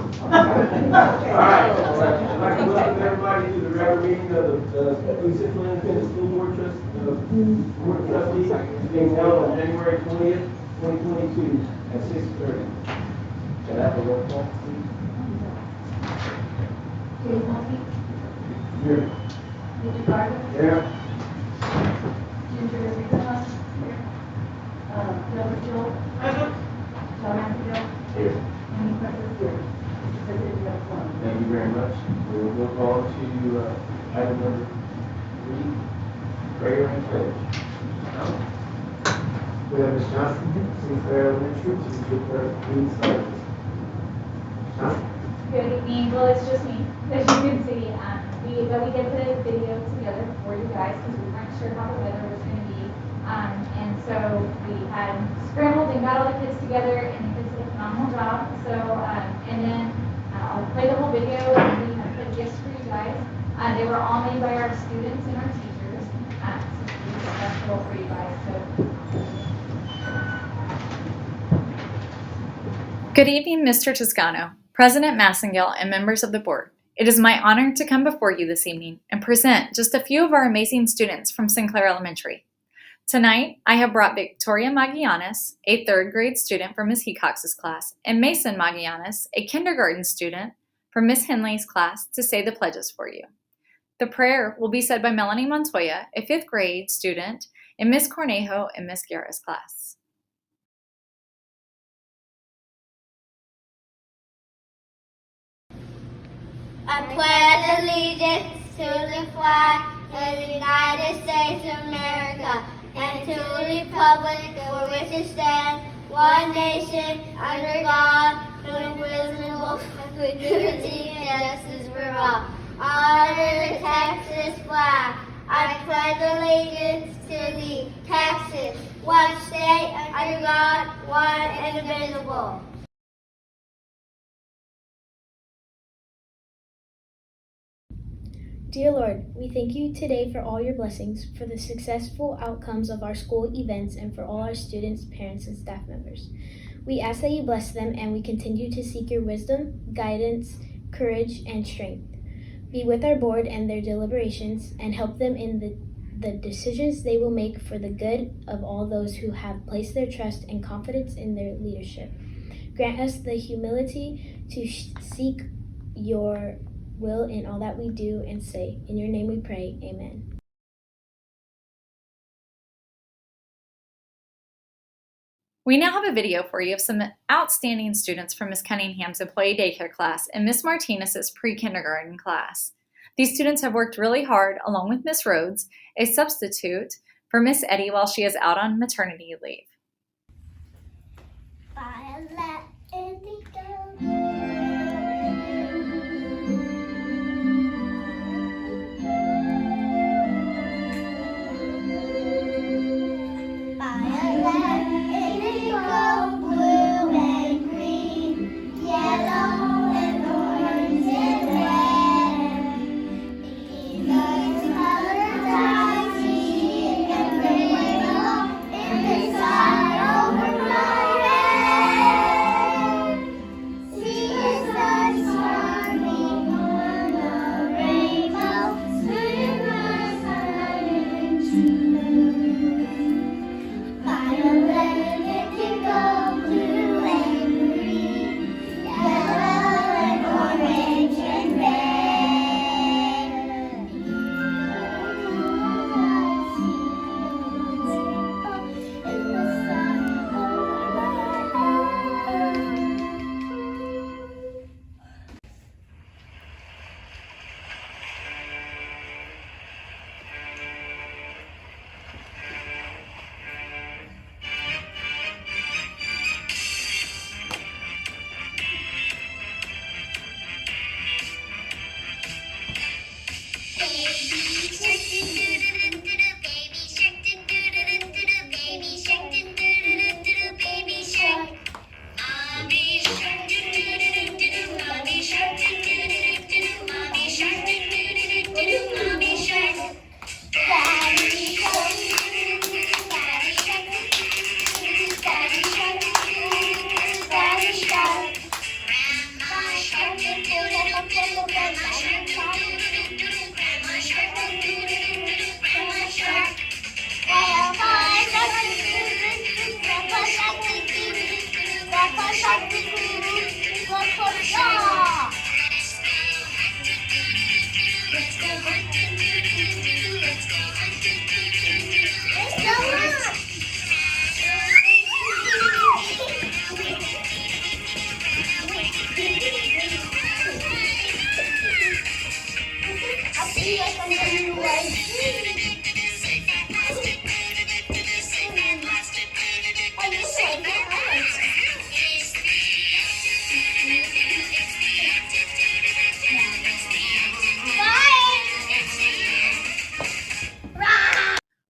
Alright, I'd like to welcome everybody to the regular meeting of the Sinclair Elementary School Board Board of Trustees being held on January 20th, 2022 at 6:30. Can I have a roll call, please? Mulkey. Here. Garza. Here. Friesenheim. Gilbert Joel. Here. Any questions here? Thank you very much. We'll move on to item number 3, prayer and pledge. We have Ms. Johnson, Sinclair Elementary, to declare Queen's Service. Good evening. Well, it's just me, as you can see. We did put a video together for you guys because we weren't sure how the weather was going to be. And so we had scrambled and got all the kids together, and the kids did a phenomenal job. So, and then I'll play the whole video, and we have put gifts for you guys. They were all made by our students and our teachers. So it's special for you guys. Good evening, Mr. Toscano, President Massengale, and members of the board. It is my honor to come before you this evening and present just a few of our amazing students from Sinclair Elementary. Tonight, I have brought Victoria Magianis, a 3rd grade student from Ms. Hecox's class, and Mason Magianis, a kindergarten student from Ms. Henley's class, to say the pledges for you. The prayer will be said by Melanie Montoya, a 5th grade student in Ms. Cornejo and Ms. Guerra's class. I pledge allegiance to the flag of the United States of America and to the republic for which it stands, one nation, under God, indivisible, with liberty and justice for all. Honor the Texas flag. I pledge allegiance to the Texas, one state, under God, one indivisible. Dear Lord, we thank you today for all your blessings, for the successful outcomes of our school events, and for all our students, parents, and staff members. We ask that you bless them, and we continue to seek your wisdom, guidance, courage, and strength. Be with our board and their deliberations, and help them in the decisions they will make for the good of all those who have placed their trust and confidence in their leadership. Grant us the humility to seek your will in all that we do and say. In your name we pray, amen. We now have a video for you of some outstanding students from Ms. Cunningham's employee daycare class and Ms. Martinez's pre-kindergarten class. These students have worked really hard along with Ms. Rhodes, a substitute for Ms. Eddy while she is out on maternity leave.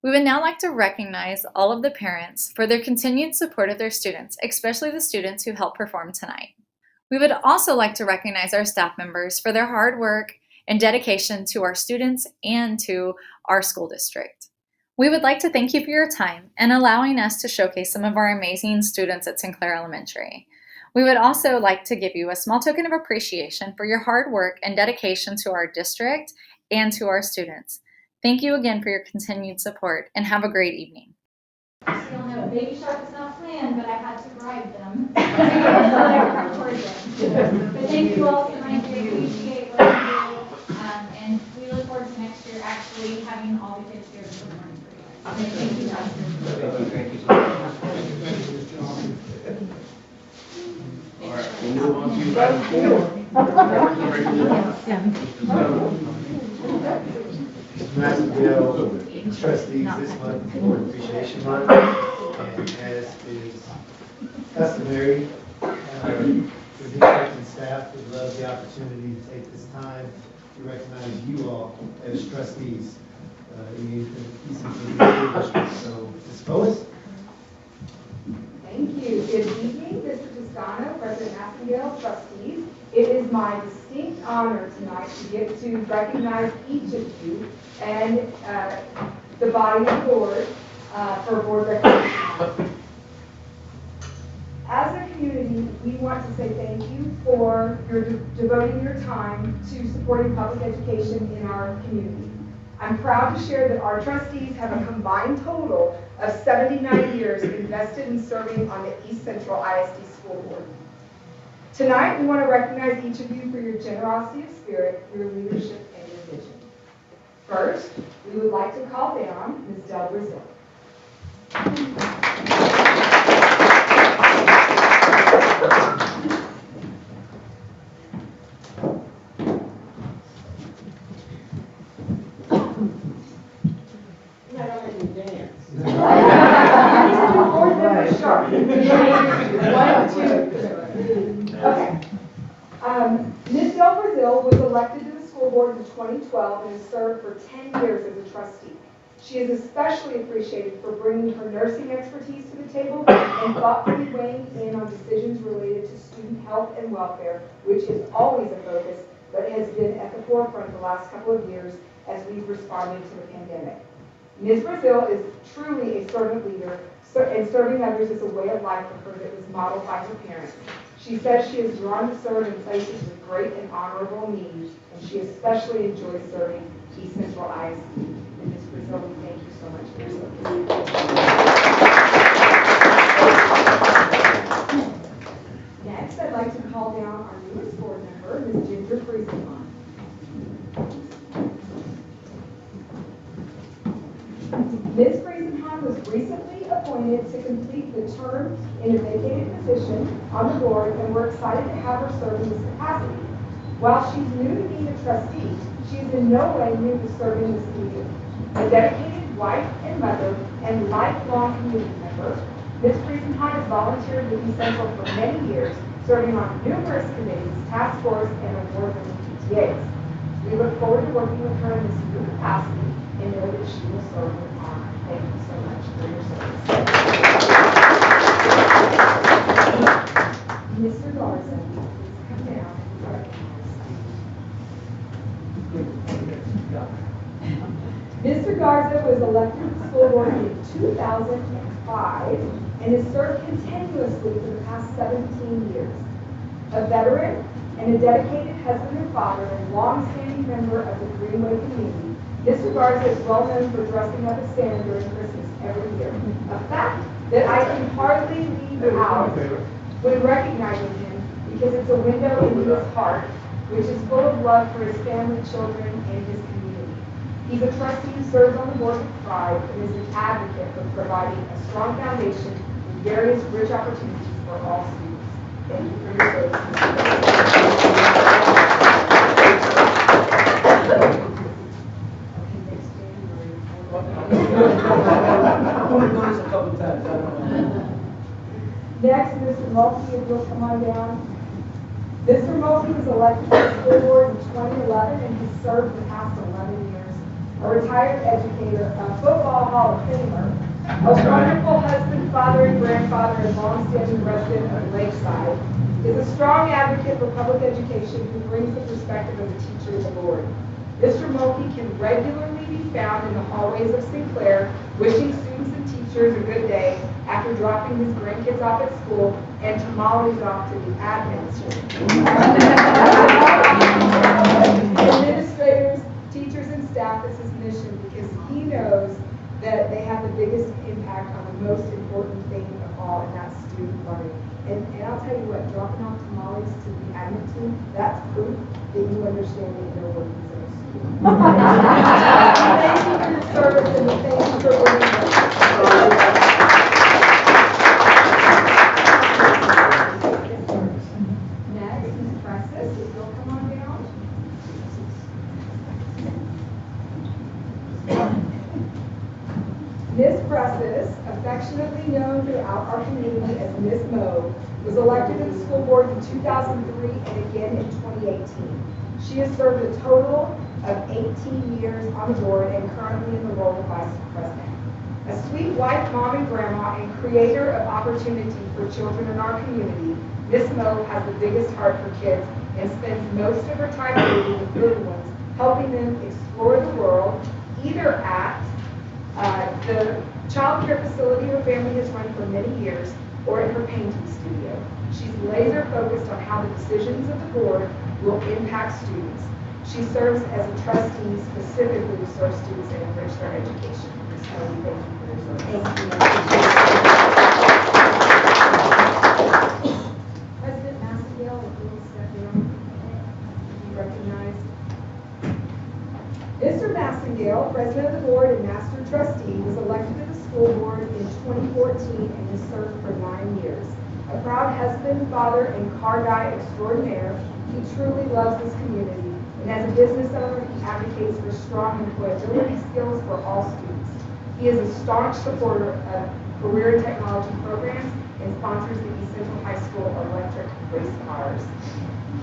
We would now like to recognize all of the parents for their continued support of their students, especially the students who helped perform tonight. We would also like to recognize our staff members for their hard work and dedication to our students and to our school district. We would like to thank you for your time and allowing us to showcase some of our amazing students at Sinclair Elementary. We would also like to give you a small token of appreciation for your hard work and dedication to our district and to our students. Thank you again for your continued support and have a great evening. You'll know Baby Shark was not planned, but I had to bribe them. So I could record them. But thank you all so much. We appreciate what you do. And we look forward to next year actually having all the kids here performing for you guys. Thank you, guys. Thank you so much. All right, we'll move on to item 4. Massville trustees this month is Board Appreciation Month, and as is customary, the district and staff would love the opportunity to take this time to recognize you all as trustees in the ECISD district. So, Ms. Boas. Thank you. Good evening, Mr. Toscano, President Massengale, trustees. It is my distinct honor tonight to get to recognize each of you and the body of the board for board recognition. As a community, we want to say thank you for your devoting your time to supporting public education in our community. I'm proud to share that our trustees have a combined total of 79 years invested in serving on the East Central ISD School Board. Tonight, we want to recognize each of you for your generosity of spirit, your leadership, and your vision. First, we would like to call down Ms. Del Brazil. Okay. Ms. Del Brazil was elected to the school board in 2012 and has served for 10 years as a trustee. She is especially appreciated for bringing her nursing expertise to the table and thoughtfully weighing in on decisions related to student health and welfare, which is always a focus, but has been at the forefront the last couple of years as we've responded to the pandemic. Ms. Brazil is truly a servant leader, and serving others is a way of life for her that was modeled by her parents. She says she is drawn to serve in places with great and honorable needs, and she especially enjoys serving East Central ISD. And Ms. Brazil, we thank you so much for your service. Next, I'd like to call down our newest board member, Ms. Ginger Friesenheim. Ms. Friesenheim was recently appointed to complete the term in a vacated position on the board, and we're excited to have her serve in this capacity. While she's new to being a trustee, she is in no way new to serving this community. A dedicated wife and mother and lifelong community member, Ms. Friesenheim has volunteered with East Central for many years, serving on numerous committees, task force, and award-winning PTAs. We look forward to working with her in this new capacity and know that she will serve with honor. Thank you so much for your service. Mr. Garza, please come down and recognize. Mr. Garza was elected to the school board in 2005 and has served continuously for the past 17 years. A veteran and a dedicated husband and father and long-standing member of the Greenway community, Mr. Garza is well known for dressing up as Santa during Christmas every year, a fact that I can hardly leave out when recognizing him because it's a window into his heart, which is full of love for his family, children, and his community. He's a trustee who serves on the board with pride and is an advocate for providing a strong foundation with various rich opportunities for all students. Thank you for your service. Mulkey, if you'll come on down. Mr. Mulkey was elected to the school board in 2011 and has served the past 11 years. A retired educator, a football Hall of Famer, a wonderful husband, father, and grandfather, and long-standing resident of Lakeside, is a strong advocate for public education who brings the perspective of the teacher to the board. Mr. Mulkey can regularly be found in the hallways of Sinclair, wishing students and teachers a good day after dropping his grandkids off at school and tamales off to the admin center. Administrators, teachers, and staff, this is mission because he knows that they have the biggest impact on the most important thing of all, and that's student learning. And I'll tell you what, dropping off tamales to the admin team, that's proof that you understand the inner workings of a school. Thank you for your service and thank you for bringing us. Next, Ms. Presses, if you'll come on down. Ms. Presses, affectionately known throughout our community as Ms. Mo, was elected to the school board in 2003 and again in 2018. She has served a total of 18 years on the board and currently in the role of vice president. A sweet wife, mom, and grandma, and creator of opportunity for children in our community, Ms. Mo has the biggest heart for kids and spends most of her time with the little ones, helping them explore the world, either at the child care facility her family has run for many years, or in her painting studio. She's laser focused on how the decisions of the board will impact students. She serves as a trustee specifically to serve students and enrich their education. Ms. Mo, thank you for your service. Thank you. President Massengale, if you will step down, be recognized. Mr. Massengale, president of the board and master trustee, was elected to the school board in 2014 and has served for 9 years. A proud husband, father, and car guy extraordinaire, he truly loves this community, and as a business owner, he advocates for strong employability skills for all students. He is a staunch supporter of career and technology programs and sponsors the East Central High School electric race cars.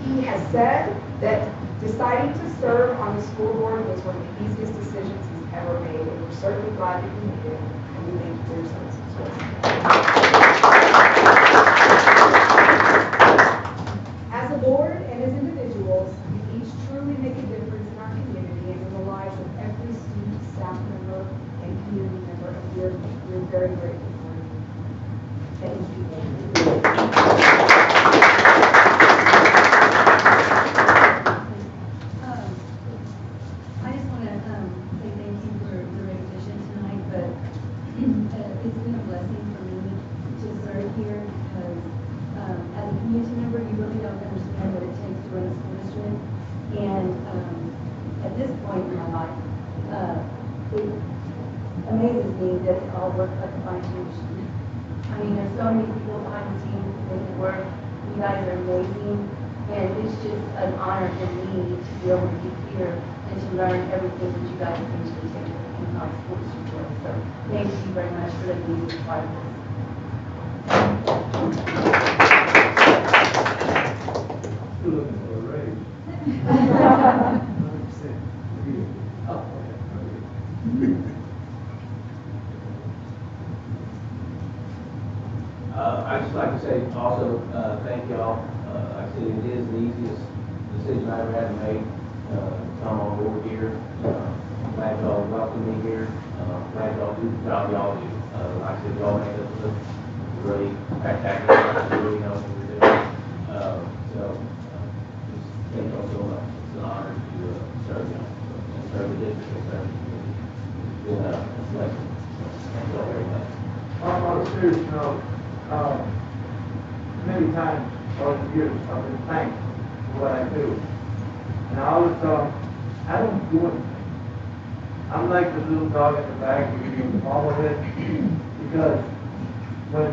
He has said that deciding to serve on the school board was one of the easiest decisions he's ever made, and we're certainly glad that he made it, and we thank you for your service. As a board and as individuals, you each truly make a difference in our community and in the lives of every student, staff member, and community member, and we're very grateful for you. Thank you. I just want to say thank you for the recognition tonight, but it's been a blessing for me to serve here because as a community member, you really don't understand what it takes to run a school district. And at this point in my life, it amazes me that it all works like a fine-tuned machine. I mean, there's so many people behind the scenes who make it work. You guys are amazing. And it's just an honor for me to be able to be here and to learn everything that you guys bring to the table in our school district. So thank you very much for letting me be a part of this. You're looking for a raise. 100%. Oh, I'd just like to say also, thank y'all. I said it is the easiest decision I ever had to make, to come on board here. Glad y'all welcome me here. Glad y'all do the job y'all do. Like I said, y'all make us look really spectacular. Really know what we're doing. So, just thank y'all so much. It's an honor to serve y'all, and serve the district, and serve the community. It's been a blessing. Thank y'all very much. On a serious note, many times over the years I've been thanked for what I do. And I always tell them, I don't do anything. I'm like the little dog in the bag who you follow it, because when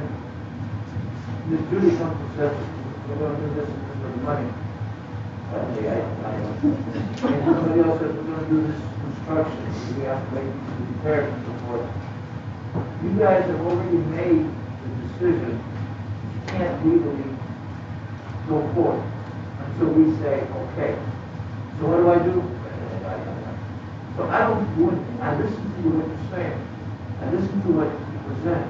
Miss Judy comes and says, we're going to do this for the money, and somebody else says, we're going to do this construction, we have to make the repairs and so forth. You guys have already made the decision can't legally go forward until we say, okay. So what do I do? So I don't do anything. I listen to what you're saying. I listen to what you present.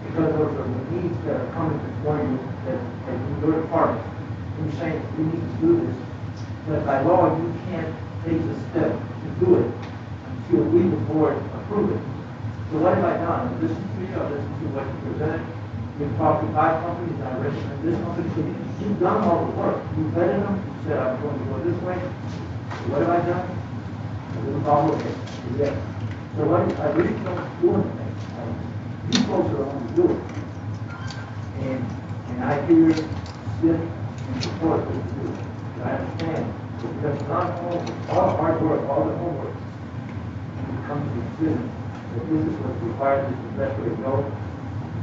Because those are the needs that are coming before you that in your department. You're saying we need to do this. But by law, you can't take the step to do it until we, the board, approve it. So what have I done? I listened to you, I listened to what you presented. You've talked to 5 companies, I recommend this company. So you've done all the work. You vetted them, you said I'm going to go this way. So what have I done? A little ball of it. Yes. So what I really don't do anything. You folks are the ones who do it. And I hear, sit, and support what you do. I understand. Because not all the hard work, all the homework, comes to the decision that this is what's required, this is the best way to go.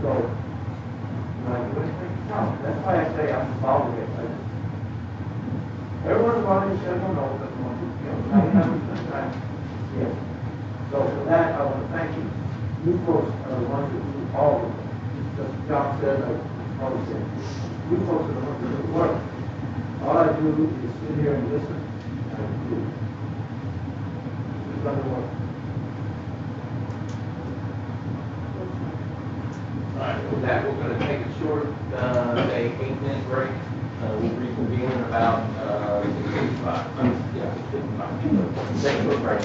So, do I do anything? No. That's why I say I'm involved with it. Everyone's already said, no, but 99% time. Yes. So for that, I want to thank you. You folks are the ones that do all of it. Just John said, like Paul said, you folks are the ones that do the work. All I do is sit here and listen and do. It's not the work. All right, with that, we're going to take a short, 8-minute break. We'll reconvene in about 55. Yeah, 55. Take a short break.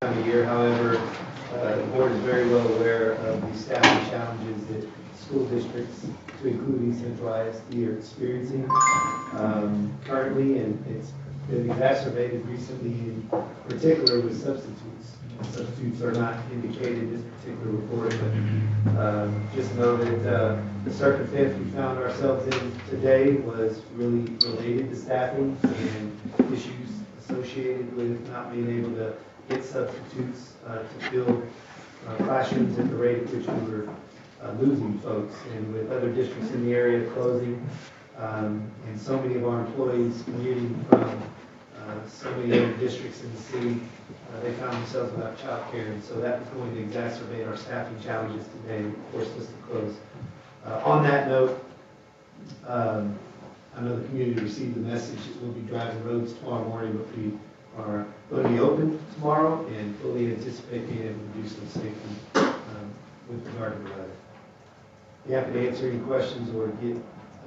Time of year, however, the board is very well aware of the staffing challenges that school districts, to include Central ISD, are experiencing currently, and it's been exacerbated recently, in particular with substitutes. Substitutes are not indicated in this particular report, but just know that the circumstance we found ourselves in today was really related to staffing and issues associated with not being able to get substitutes to fill classrooms at the rate at which we were losing folks, and with other districts in the area closing, and so many of our employees commuting from so many other districts in the city, they found themselves without child care, and so that was going to exacerbate our staffing challenges today and forced us to close. On that note, I know the community received the message that we'll be driving roads tomorrow morning, but we are going to be open tomorrow and fully anticipate being able to do so safely with regard to the weather. Be happy to answer any questions or get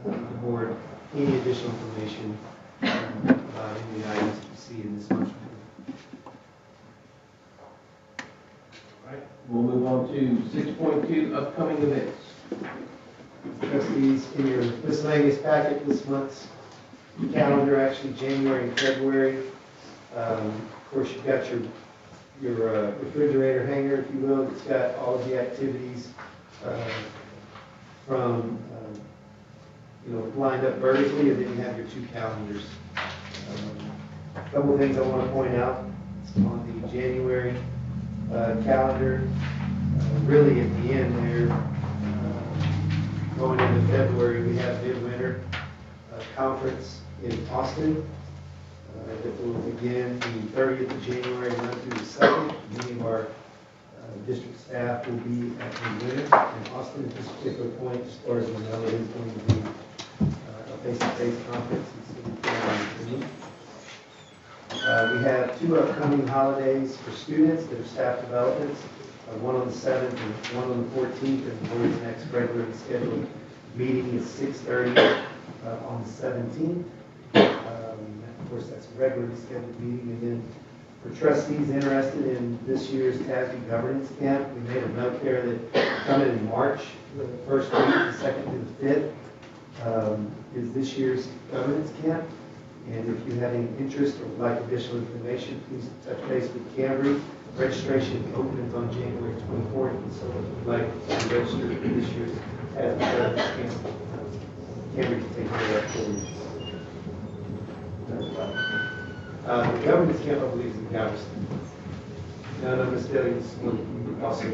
the board any additional information about any of the items that you see in this motion. All right, we'll move on to 6.2, upcoming events. Trustees, in your miscellaneous packet this month's calendar, actually January and February. Of course, you've got your refrigerator hanger, if you will. It's got all of the activities from lined up vertically, and then you have your 2 calendars. A couple of things I want to point out on the January calendar. Really, at the end there, going into February, we have Midwinter Conference in Austin that will begin the 30th of January and run through the 2nd. Many of our district staff will be at Midwinter in Austin at this particular point. As far as we know, it is going to be a face-to-face conference. We have 2 upcoming holidays for students that are staff developments. One on the 7th and one on the 14th, and the board's next regularly scheduled meeting is 6:30 on the 17th. Of course, that's a regularly scheduled meeting. And then for trustees interested in this year's TASB governance camp, we made a note there that coming in March, the first week, the 2nd to the 5th, is this year's governance camp. And if you have any interest or would like additional information, please touch base with Cambry. Registration opens on January 24th, and so if you'd like to register for this year's TASB governance camp, Cambry can take care of that for you. The governance camp, I believe, is in Galveston. None of us delegates will also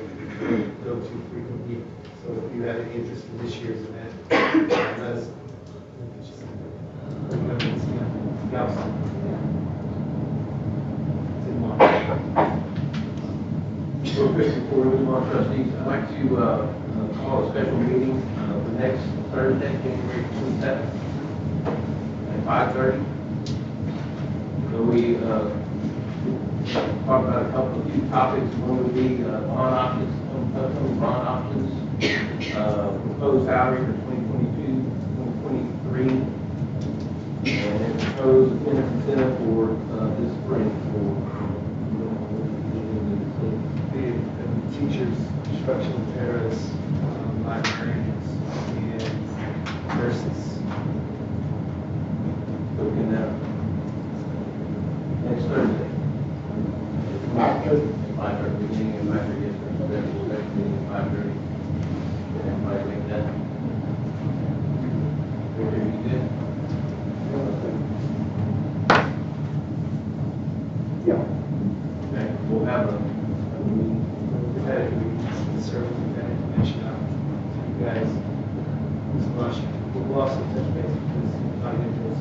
go to frequently. So if you have any interest in this year's event, let us know. Garza. Real quick before we move on, trustees, I'd like to call a special meeting for next Thursday, January 27th at 5:30. So we talk about a few topics. One would be bond options, bond options, proposed salary for 2022, 2023, and then proposed attendance incentive for this spring for teachers, instructional therapists, librarians, and nurses. looking at next Thursday. 5:30 beginning and 5:30 yesterday, meeting at 5:30. Everybody make that? Everybody you good? Okay, we'll have a meeting. Serve that information out to you guys as much. We'll also touch base with this individuals.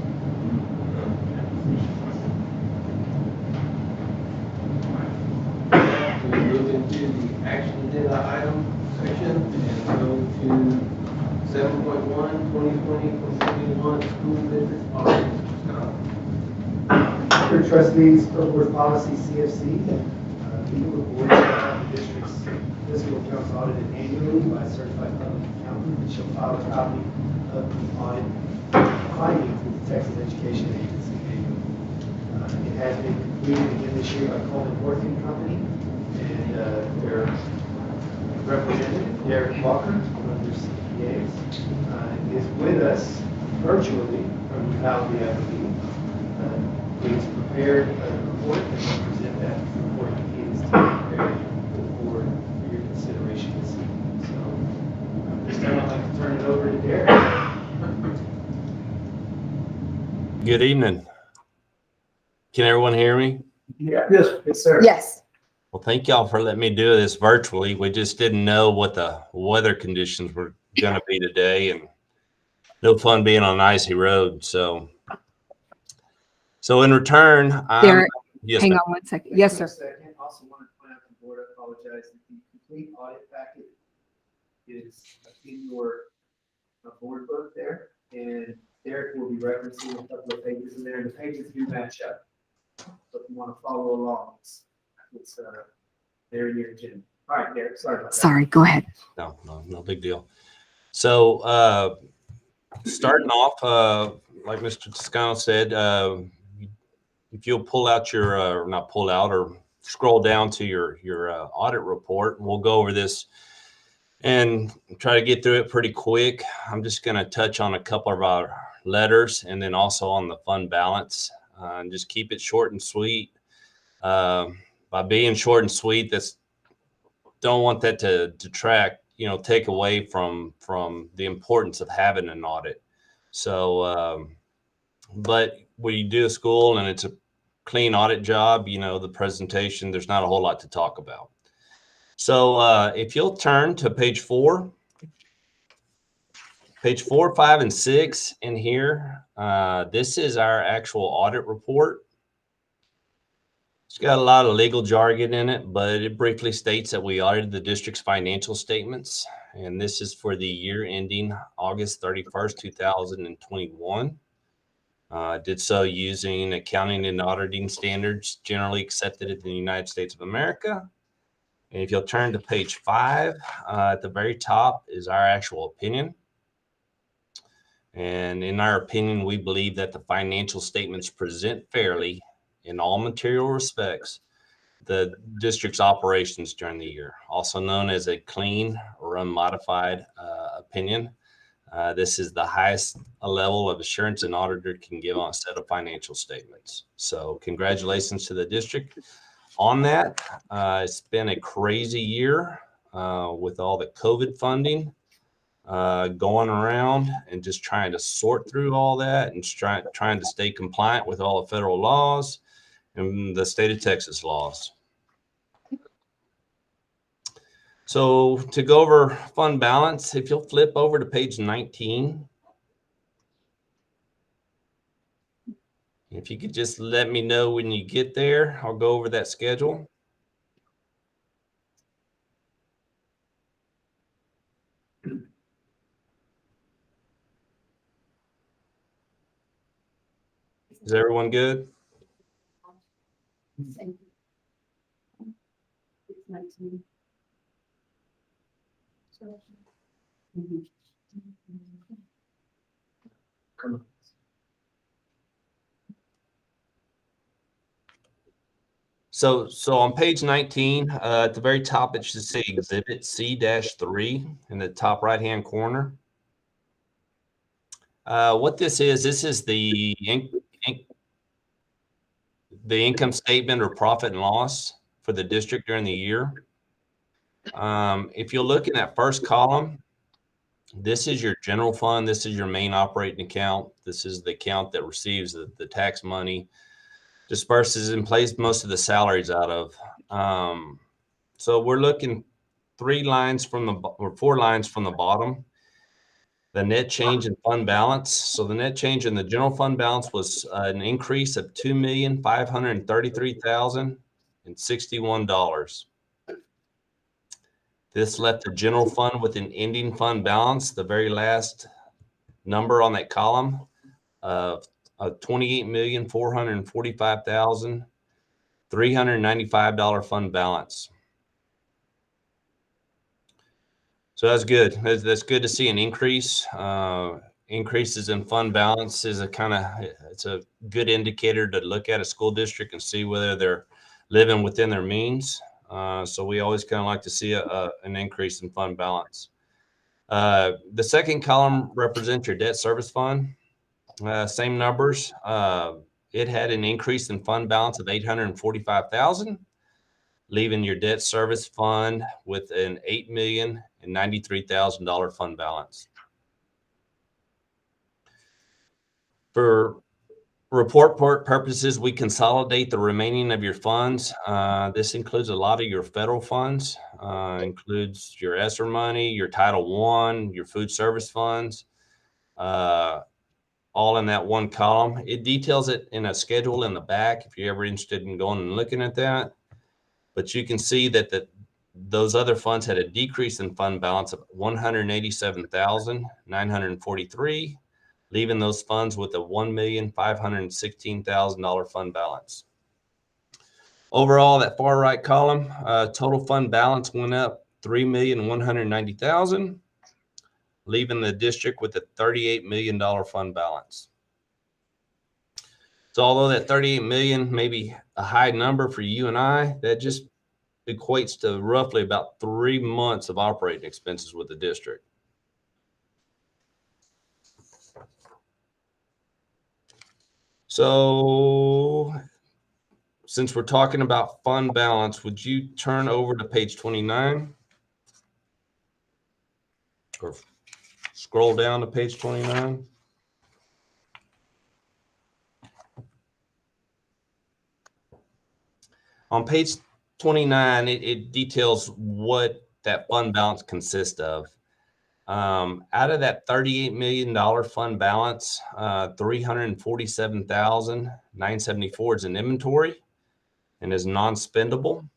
We move into the action agenda item section and go to 7.1, 2020-2021 school district audit. Dear trustees, board policy CFC, legal report of the district's fiscal accounts audited annually by a certified public accountant and shall file a copy of the audit findings with the Texas Education Agency. It has been completed again this year by Coleman Working Company and their representative, Derek Walker, one of their CPAs, is with us virtually from Uvalde, I believe. He's prepared a report and will present that report he is to prepare for the board for your consideration this evening. So this time I'd like to turn it over to Derek. Good evening. Can everyone hear me? Yeah. Yes, sir. Yes. Well, thank y'all for letting me do this virtually. We just didn't know what the weather conditions were going to be today, and no fun being on an icy road. So in return, Derek, yes, hang ma'am. on one second. Yes, sir. I also want to point out to the board, I apologize, that the complete audit packet is in your board book there, and Derek will be referencing a couple of pages in there, and the pages do match up. So if you want to follow along, it's there in your agenda. All right, Derek, sorry about that. Sorry, go ahead. No big deal. So starting off, like Mr. Toscano said, if you'll pull out your, not pull out, or scroll down to your audit report, we'll go over this and try to get through it pretty quick. I'm just going to touch on a couple of our letters and then also on the fund balance, and just keep it short and sweet. By being short and sweet, don't want that to detract, take away from the importance of having an audit. So, but when you do a school and it's a clean audit job, the presentation, there's not a whole lot to talk about. So if you'll turn to page 4, 5, and 6 in here, this is our actual audit report. It's got a lot of legal jargon in it, but it briefly states that we audited the district's financial statements, and this is for the year ending August 31st, 2021. Did so using accounting and auditing standards generally accepted in the United States of America. And if you'll turn to page 5, at the very top is our actual opinion. And in our opinion, we believe that the financial statements present fairly in all material respects the district's operations during the year, also known as a clean or unmodified opinion. This is the highest level of assurance an auditor can give on a set of financial statements. So congratulations to the district on that. It's been a crazy year with all the COVID funding going around and just trying to sort through all that and trying to stay compliant with all the federal laws and the state of Texas laws. So to go over fund balance, if you'll flip over to page 19. If you could just let me know when you get there, I'll go over that schedule. Is everyone good? So on page 19, at the very top, it should say Exhibit C-3 in the top right-hand corner. What this is the income statement or profit and loss for the district during the year. If you look in that first column, this is your general fund. This is your main operating account. This is the account that receives the tax money, disperses and pays most of the salaries out of. So we're looking 4 lines from the bottom. The net change in fund balance. So the net change in the general fund balance was an increase of $2,533,061. This left the general fund with an ending fund balance, the very last number on that column, of $28,445,395 fund balance. So that's good. That's good to see an increase. Increases in fund balance is it's a good indicator to look at a school district and see whether they're living within their means. So we always kind of like to see an increase in fund balance. The second column represents your debt service fund. Same numbers. It had an increase in fund balance of $845,000, leaving your debt service fund with an $8,093,000 fund balance. For report purposes, we consolidate the remaining of your funds. This includes a lot of your federal funds, includes your ESSER money, your Title I, your food service funds, all in that one column. It details it in a schedule in the back if you're ever interested in going and looking at that. But you can see that those other funds had a decrease in fund balance of $187,943, leaving those funds with a $1,516,000 fund balance. Overall, that far right column, total fund balance went up $3,190,000, leaving the district with a $38 million fund balance. So although that $38 million may be a high number for you and I, that just equates to roughly about 3 months of operating expenses with the district. So since we're talking about fund balance, would you turn over to page 29 or scroll down to page 29? On page 29, it details what that fund balance consists of. Out of that $38 million fund balance, $347,974 is in inventory and is non-spendable.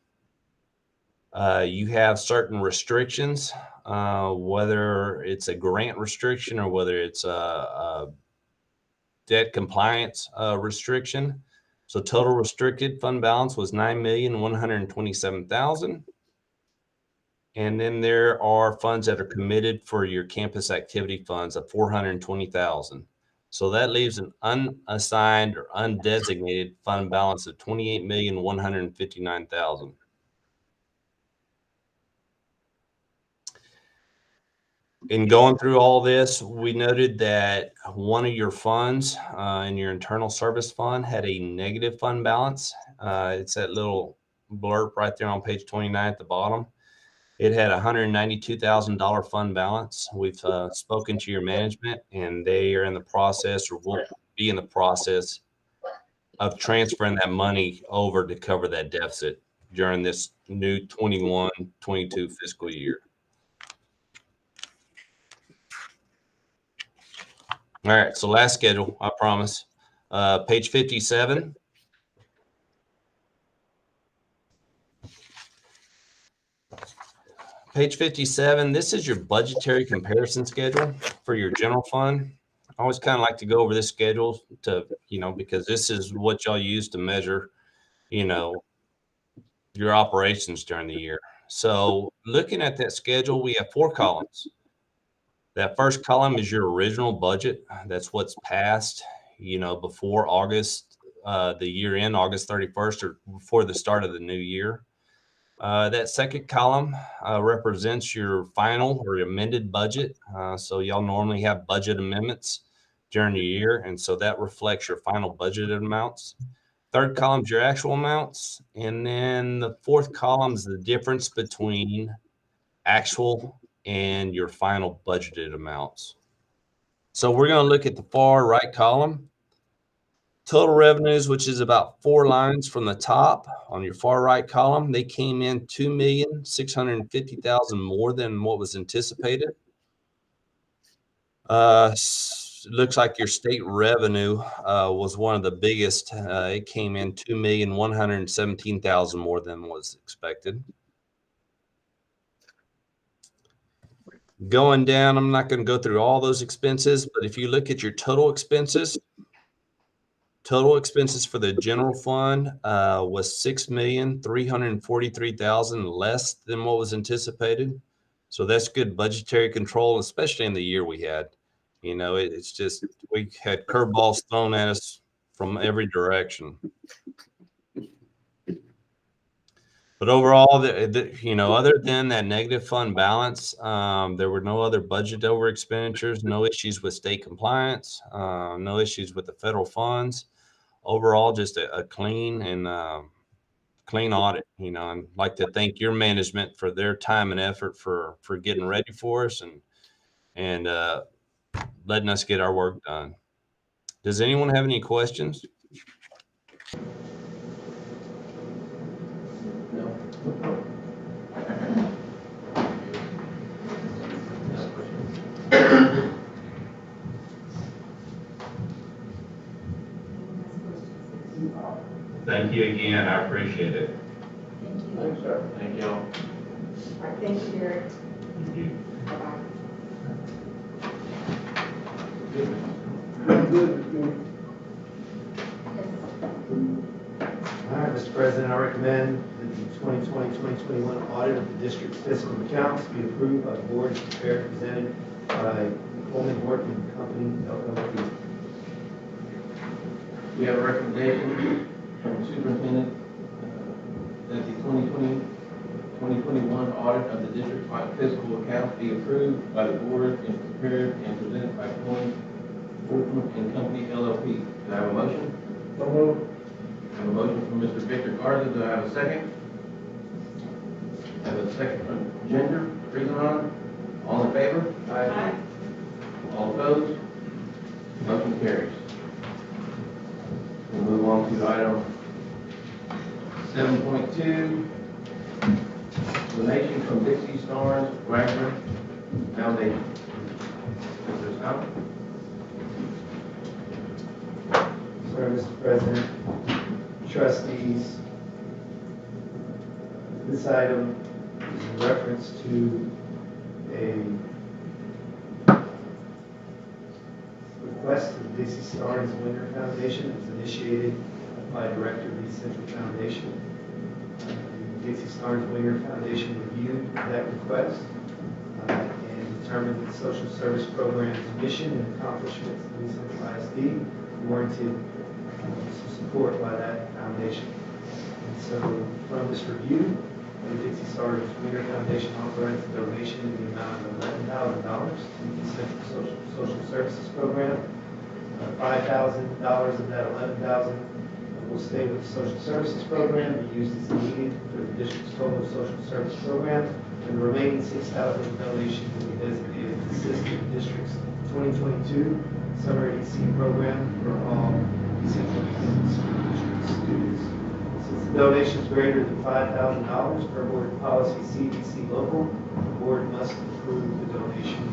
You have certain restrictions, whether it's a grant restriction or whether it's a debt compliance restriction. So total restricted fund balance was $9,127,000. And then there are funds that are committed for your campus activity funds of $420,000. So that leaves an unassigned or undesignated fund balance of $28,159,000. In going through all this, we noted that one of your funds in your internal service fund had a negative fund balance. It's that little blurb right there on page 29 at the bottom. It had a $192,000 fund balance. We've spoken to your management, and they are in the process, or will be in the process, of transferring that money over to cover that deficit during this new 21-22 fiscal year. All right, so last schedule, I promise. Page 57. Page 57, this is your budgetary comparison schedule for your general fund. I always kind of like to go over this schedule to, because this is what y'all use to measure, your operations during the year. So looking at that schedule, we have 4 columns. That first column is your original budget. That's what's passed, before August, the year end, August 31st, or before the start of the new year. That second column represents your final or amended budget. So y'all normally have budget amendments during the year, and so that reflects your final budgeted amounts. Third column is your actual amounts, and then the fourth column is the difference between actual and your final budgeted amounts. So we're going to look at the far right column. Total revenues, which is about 4 lines from the top on your far right column, they came in $2,650,000 more than what was anticipated. Looks like your state revenue was one of the biggest. It came in $2,117,000 more than was expected. Going down, I'm not going to go through all those expenses, but if you look at your total expenses for the general fund was $6,343,000 less than what was anticipated. So that's good budgetary control, especially in the year we had. It's just we had curveballs thrown at us from every direction. But overall, other than that negative fund balance, there were no other budget over expenditures, no issues with state compliance, no issues with the federal funds. Overall, just a clean and clean audit. I'd like to thank your management for their time and effort for getting ready for us and letting us get our work done. Does anyone have any questions? No. Thank you again. I appreciate it. Thanks, sir. Thank you. All right, thank you, Derek. Thank you. Bye-bye. All right, Mr. President, I recommend that the 2020-2021 audit of the district's fiscal accounts be approved by the board as prepared and presented by Coleman Working Company, LLP. We have a recommendation from the superintendent that the 2020-2021 audit of the district's fiscal accounts be approved by the board and prepared and presented by Coleman and Company, LLP. Do I have a motion? So moved. I have a motion from Mr. Victor Garza. Do I have a second? I have a second from Ginger Friesenheim. All in favor? Aye. All opposed? Motion carries. We'll move on to item 7.2, donation from Dixie Stars Wagner Foundation. Mr. Scott? Sorry, Mr. President, trustees, this item is in reference to a request of the Dixie Stars Winger Foundation. It was initiated by Director of the Central Foundation. The Dixie Stars Winger Foundation reviewed that request and determined that the social service program's mission and accomplishments of the Central ISD warranted some support by that foundation. And so from this review, the Dixie Stars Winger Foundation authorized a donation in the amount of $11,000 to the Central Social Services Program. $5,000 of that $11,000 will stay with the Social Services Program, be used as needed for the district's total social service program, and the remaining $6,000 donation will be designated to assist the district's 2022 summer EC program for all Central School District students. Since the donation is greater than $5,000 per board policy CDC local, the board must approve the donation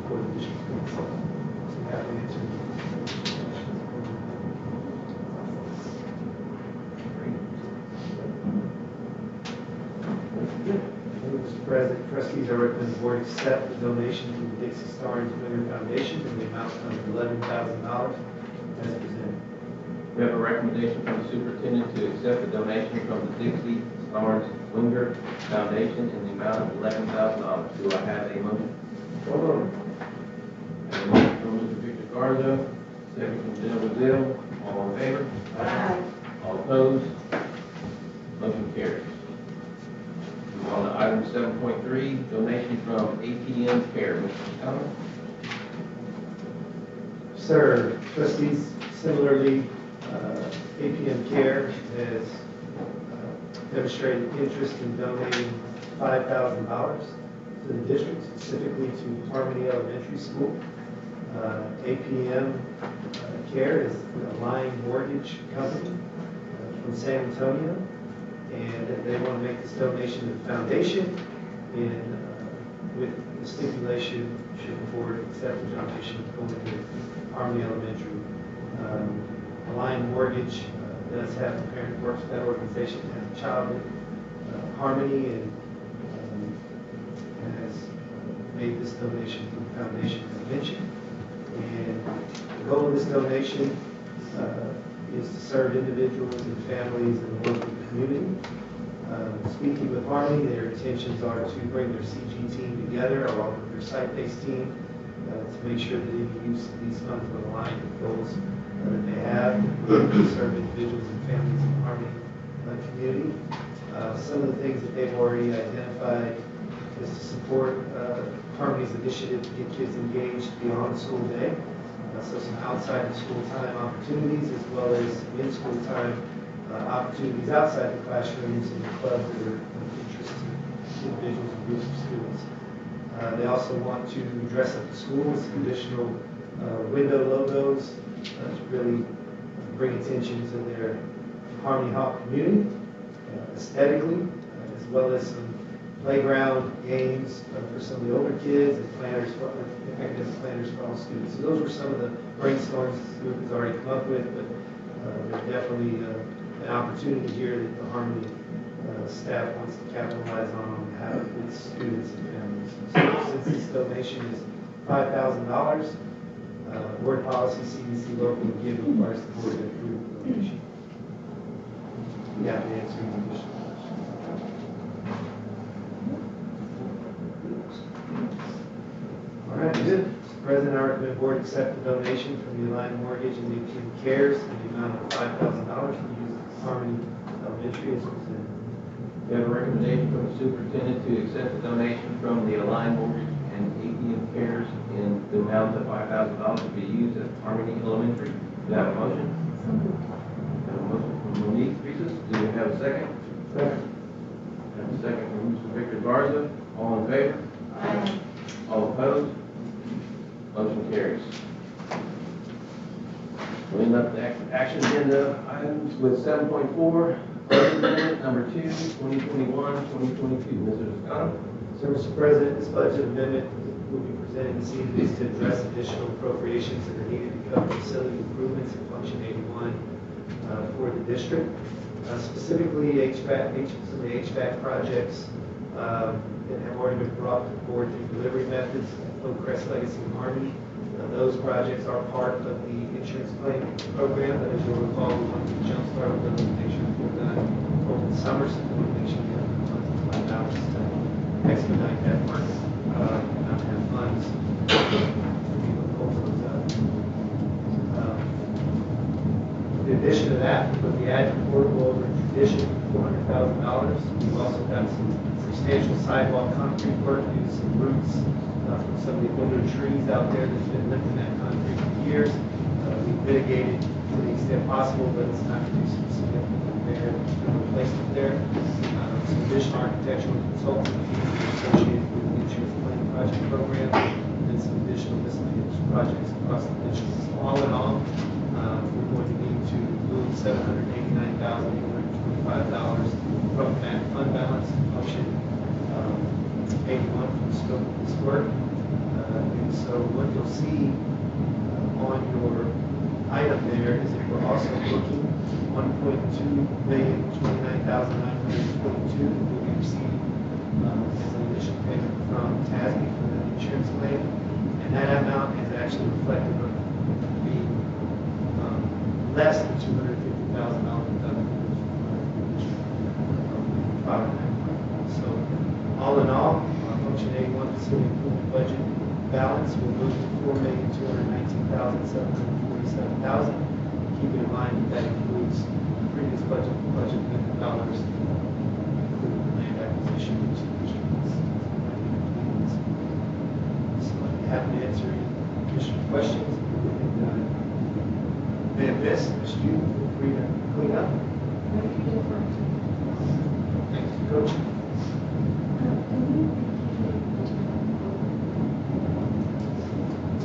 for the district. So happy to answer any questions. President, trustees, I recommend the board accept the donation from the Dixie Star and Swinger Foundation in the amount of $11,000 as presented. We have a recommendation from the superintendent to accept the donation from the Dixie Stars Winger Foundation in the amount of $11,000. Do I have a motion? Have a motion from Mr. Victor Garza, second from Jenna Brazil. All in favor? Aye. All opposed? Motion carries. Move on to item 7.3, donation from APM Care. Mr. Scott? Sir, trustees, similarly, APM Care has demonstrated interest in donating $5,000 to the district, specifically to Harmony Elementary School. APM Care is a line mortgage company from San Antonio, and they want to make this donation to the foundation, and with the stipulation, should the board accept the donation going to Harmony Elementary. Line Mortgage does have a parent works for that organization, has a child in Harmony, and has made this donation to the foundation, as mentioned. And the goal of this donation is to serve individuals and families in the local community. Speaking with Harmony, their intentions are to bring their CG team together along with their site-based team to make sure that any use of these funds will align with goals that they have to serve individuals and families in the Harmony community. Some of the things that they've already identified is to support Harmony's initiative to get kids engaged beyond the school day. So some outside of school time opportunities, as well as in-school time opportunities outside the classrooms and the clubs that are of interest to individuals and groups of students. They also want to dress up the school with some additional window logos to really bring attention to their Harmony Hawk community aesthetically, as well as some playground games for some of the older kids and planners, academic planners for all students. So those were some of the brainstorms this group has already come up with, but there's definitely an opportunity here that the Harmony staff wants to capitalize on behalf of its students and families. So since this donation is $5,000, board policy CDC local again requires the board to approve the donation. You have to answer any additional questions. All right, good. Mr. President, I recommend the board accept the donation from the Align Mortgage and the APM Cares in the amount of $5,000 to use at Harmony Elementary as presented. We have a recommendation from the superintendent to accept the donation from the Align Mortgage and APM Cares in the amount of $5,000 to be used at Harmony Elementary. Do you have a motion? We have a motion from Monique Rieses. Do you have a second? Second. We have a second from Mr. Victor Garza. All in favor? Aye. All opposed? Motion carries. We end up the action agenda items with 7.4, budget amendment number 2, 2021-2022. Mr. Scott? So, Mr. President, this budget amendment will be presented this evening is to address additional appropriations that are needed to cover facility improvements in Function 81 for the district. Specifically, some of the HVAC projects that have already been brought to the board through delivery methods at Oakcrest Legacy and Harmony. Those projects are part of the insurance claim program, but as you'll recall, we want to jumpstart with those and make sure we're done over the summer, so we want to make sure we have the funds to find out to expedite that work, not have funds to be able to pull those up. In addition to that, we put the admin portable over tradition, $400,000. We've also got some substantial sidewalk concrete work due to some roots from some of the older trees out there that's been lifting that concrete for years. We've mitigated to the extent possible, but it's not to do some significant repair to replacement there. Some additional architectural consulting fees associated with the insurance claim project program, and some additional miscellaneous projects across the district. So all in all, we're going to need to move $789,825 from that fund balance function 81 from the scope of this work. And so what you'll see on your item there is that we're also booking $1,229,922 that will be received as an additional actually reflective of the less than $250,000 so all in all, function A1 facility improvement budget balance will move to $4,219,747,000. Keeping in mind that includes previous budget dollars, including land acquisition, which so I'd be happy to answer any additional questions. May have missed, Mr. You, feel free to clean up. Thank you, Coach.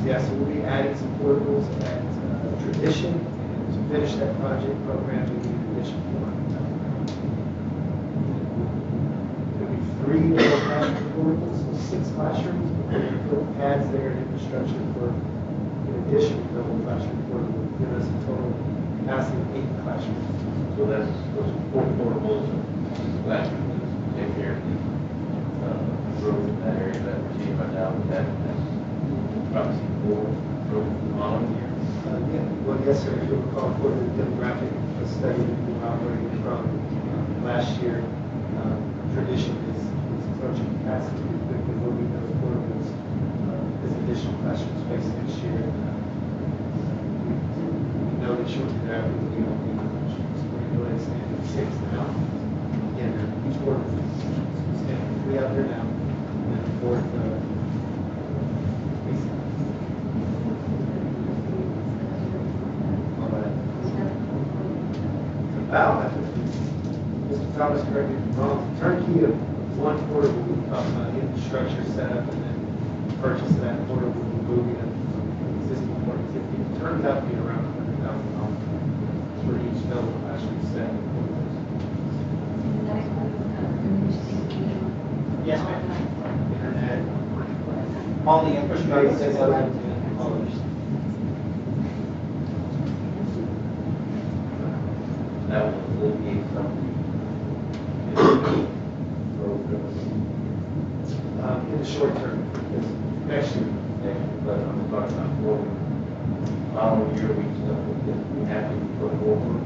Yeah, so we'll be adding some portables at Tradition, and to finish that project program, we need additional one. There'll be 3 more classroom portables, so 6 classrooms. We're going to put pads there and infrastructure for, in addition to double classroom portable, give us a total capacity of 8 classrooms. So that's those 4 portables and classrooms that take care of the road in that area that we're seeing right now. That's obviously 4 roads for the following year. Yeah, well, yes, sir. If you recall, for the demographic study that we were operating from last year, Tradition is approaching capacity pretty quickly. We'll need those portables as additional classroom space next year. We know that shortly thereafter we'll be on the we're stand at 6 now. Again, each portable is standing 3 out there now, and then the 4th. About, Mr. Thomas, correct me if I'm wrong, turnkey of 1 portable, we talked about the infrastructure setup and then purchase of that portable, moving it from existing portable. It turns out to be around $100,000 for each double classroom set. Yes, ma'am. Internet, All the infrastructure that's all out That will alleviate some of in the short term, because next year, but I'm talking about forward. Following year, we have to put forward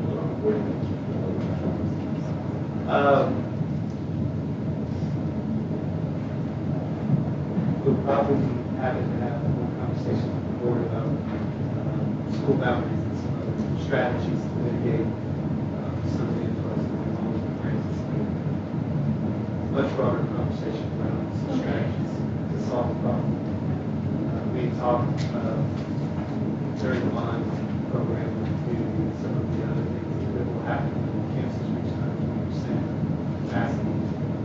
we'll probably have a full conversation with the board about school boundaries and some other strategies to mitigate some of the influence of the Francis. Much broader conversation around some strategies to solve the problem. We talked during the bond program with the community and some of the other things that will happen when campuses reach 120% capacity.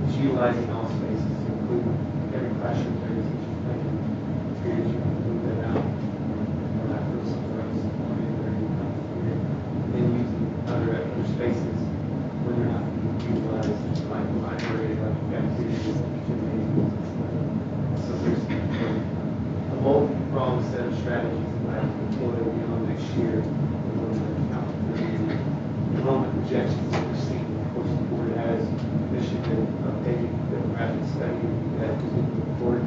It's utilizing all spaces to include every classroom, every teacher, every period. You can move that out or not go somewhere else or and then using other spaces when they're not being utilized, like the library, like cafeterias, gymnasiums. So there's a multi-pronged set of strategies that will employ beyond next year in order to account for the enrollment projections that we're seeing. Of course, the board has commissioned an updated demographic study that is moving forward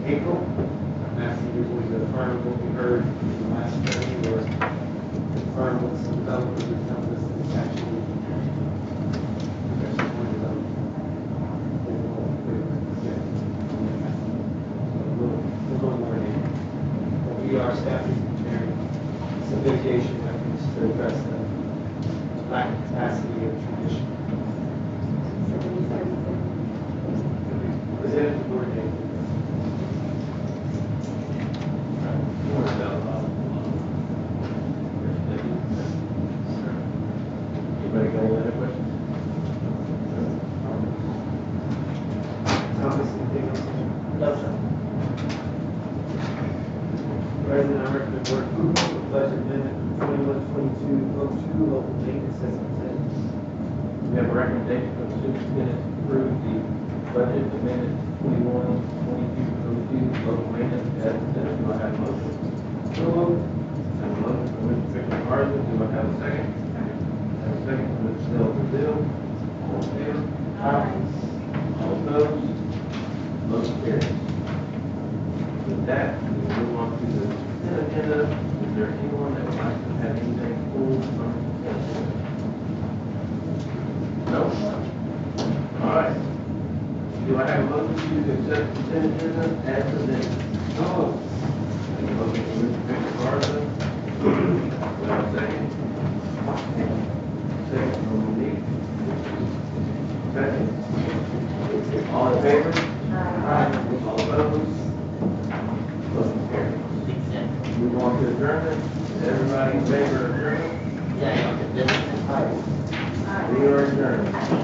April. I'm asking you to affirm what we heard in the last study or confirm what some developers are telling us that it's actually we are staffing preparing some mitigation measures to address the lack of capacity of Tradition. Presented to board date. Anybody got any other questions? Thomas, anything else? No, sir. President, I recommend board approval of budget amendment 21-22-02 local maintenance as presented. We have a recommendation from the superintendent to approve the budget amendment 21-22-02 local maintenance as presented. Do I have a motion? So moved. I have a motion from Mr. Garza. Do I have a second? I have a second from Mr. Brazil. All in favor? Aye. All opposed? Motion carries. With that, we will move on to Do I have a motion to accept the consent agenda as presented? No. Motion from Mr. Garza. Do I have a second? Second from Monique. Second. All in favor? Aye. All opposed? Motion carries. Move on to adjournment. Is everybody in favor of adjournment? Yeah. We are adjourned.